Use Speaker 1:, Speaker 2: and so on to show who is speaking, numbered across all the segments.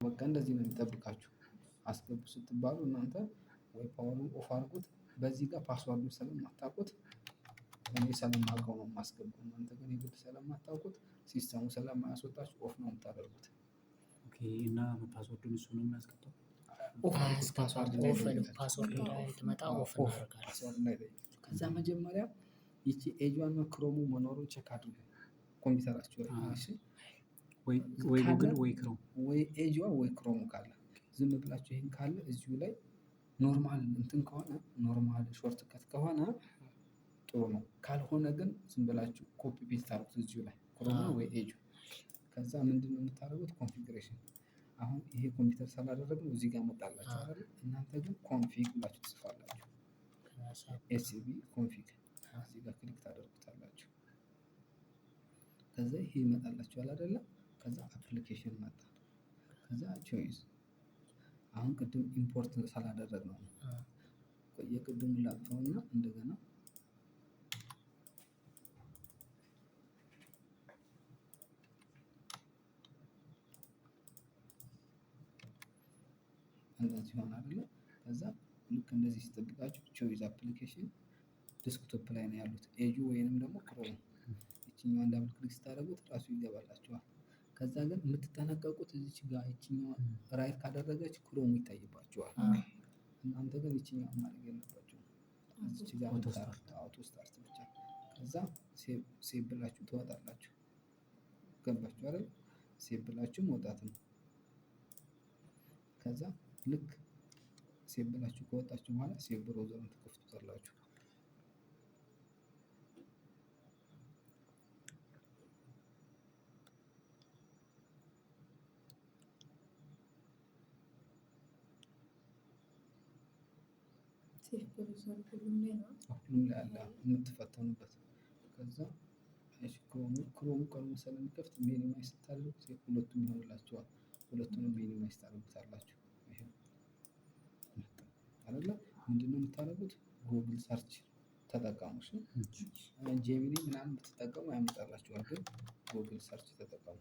Speaker 1: በቃ እንደዚህ ነው የሚጠብቃችሁ። አስገቡ ስትባሉ እናንተ ወይ ፓወሩን ኦፍ አድርጉት። በዚህ ጋር ፓስዋርዱን ስለማታውቁት እኔ ስለማውቀው ነው የማስገባው። እናንተ ግን የግድ ስለማታውቁት ሲስተሙ ስለማያስወጣችሁ ኦፍ ነው የምታደርጉት።
Speaker 2: ኦኬ እና ፓስወርዱን እሱ ነው የሚያስገባው?
Speaker 3: ኦፍ ፓስወርድ እንዳይመጣ ኦፍ እናደርጋለን።
Speaker 1: ፓስወርድ እንዳይጠይቅ። ከዛ መጀመሪያ ይቺ ኤጇን ክሮሙ መኖሩን ቼክ አድርጉ ኮምፒውተራችሁ ላይ። እሺ
Speaker 2: ወይ ጉግል ወይ ክሮም
Speaker 1: ወይ ኤጇ ወይ ክሮሙ ካለ ዝም ብላችሁ ይሄን ካለ እዚሁ ላይ ኖርማል እንትን ከሆነ ኖርማል ሾርት ከት ከሆነ ጥሩ ነው። ካልሆነ ግን ዝም ብላችሁ ኮፒ ፔስት አድርጉት እዚሁ ላይ ክሮሙ ወይ ኤጁ። ከዛ ምንድነው የምታደርጉት? ኮንፊግሬሽን አሁን ይሄ ኮምፒውተር ስላደረግነው እዚህ ጋር መጣላችሁ አይደል? እናንተ ግን ኮንፊግ ብላችሁ ትጽፋላችሁ። ኤስቢ ኮንፊግ እዚህ ጋር ክሊክ ታደርጉታላችሁ። ከዛ ይሄ ይመጣላችኋል አይደለ? ከዛ አፕሊኬሽን መጣ። ከዛ ቾይስ አሁን ቅድም ኢምፖርት ስላደረግነው ነው። የቅድሙን ላጥፋውና እንደገና እንደዚህ ይሆናል አይደለ? ከዛ ልክ እንደዚህ ሲጠብቃችሁ ቾይዝ አፕሊኬሽን ዲስክቶፕ ላይ ነው ያሉት ኤጁ ወይንም ደግሞ ክሮም። ይቺኛዋን ዳብል ክሊክ ስታደርጉት ራሱ ይገባላችኋል። ከዛ ግን የምትጠነቀቁት እዚች ጋር ይቺኛዋ ራይት ካደረገች ክሮሙ ይታይባችኋል። እናንተ ግን ይቺኛዋን ማድረግ የለባችሁም። እዚች ጋር አውቶ ስታርት ብቻ። ከዛ ሴቭ ብላችሁ ትወጣላችሁ። ገባችሁ አይደል? ሴቭ ብላችሁ መውጣት ነው። ከዛ ልክ ሴቭ ብላችሁ ከወጣችሁ በኋላ ሴቭ ብሮዘሩን ትከፍቱታላችሁ። ሁሉም ላይ አለ የምትፈተኑበት። ከዛ ክሮሙ ቀድሞ ስለሚከፍት ሚኒማይዝ ስታደርጉት ሁለቱም ይሆንላችኋል። ሁለቱንም ሚኒማይዝ ታደርጉታላችሁ። ይሄ አይደለ? ምንድነው የምታደርጉት? ጉግል ሰርች ተጠቀሙ። እሺ ጄሚኒ ምናምን ብትጠቀሙ ያመጣላችኋል፣ ግን ጉግል ሰርች ተጠቀሙ።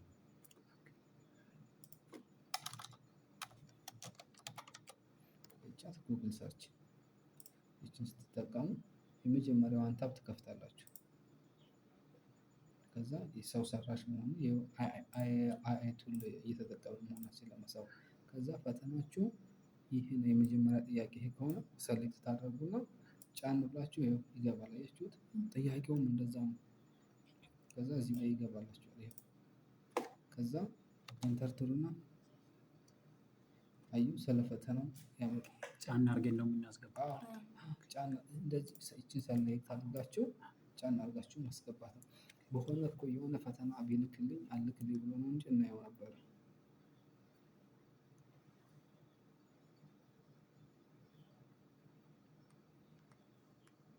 Speaker 1: ብቻ ጉግል ሰርች ይችን ስትጠቀሙ የመጀመሪያዋን ታብ ትከፍታላችሁ። ከዛ የሰው ሰራሽ መሆኑ አይ ቱል እየተጠቀምን መሆናችንን ለማሳወቅ። ከዛ ፈተናችሁ ይህን የመጀመሪያ ጥያቄ ይሄ ከሆነ ሰሌክት ታደርጉና ጫን ብላችሁ ይኸው ይገባል። አያችሁት? ጥያቄውም እንደዛ ነው። ከዛ እዚህ ላይ ይገባላችኋል። ይኸው ከዛ ኢንተር ትሉና አዩ ስለፈተናው ያመጣል።
Speaker 2: ጫን አድርገን ነው የምናስገባው።
Speaker 1: ጫን እንደዚህ ይቺን ሰሌክት አድርጋችሁ ጫን አድርጋችሁ ማስገባት ነው። በሆነ እኮ የሆነ ፈተና ቢልክልኝ አልክልኝ ብሎ ነው እንጂ እናየው ነበር።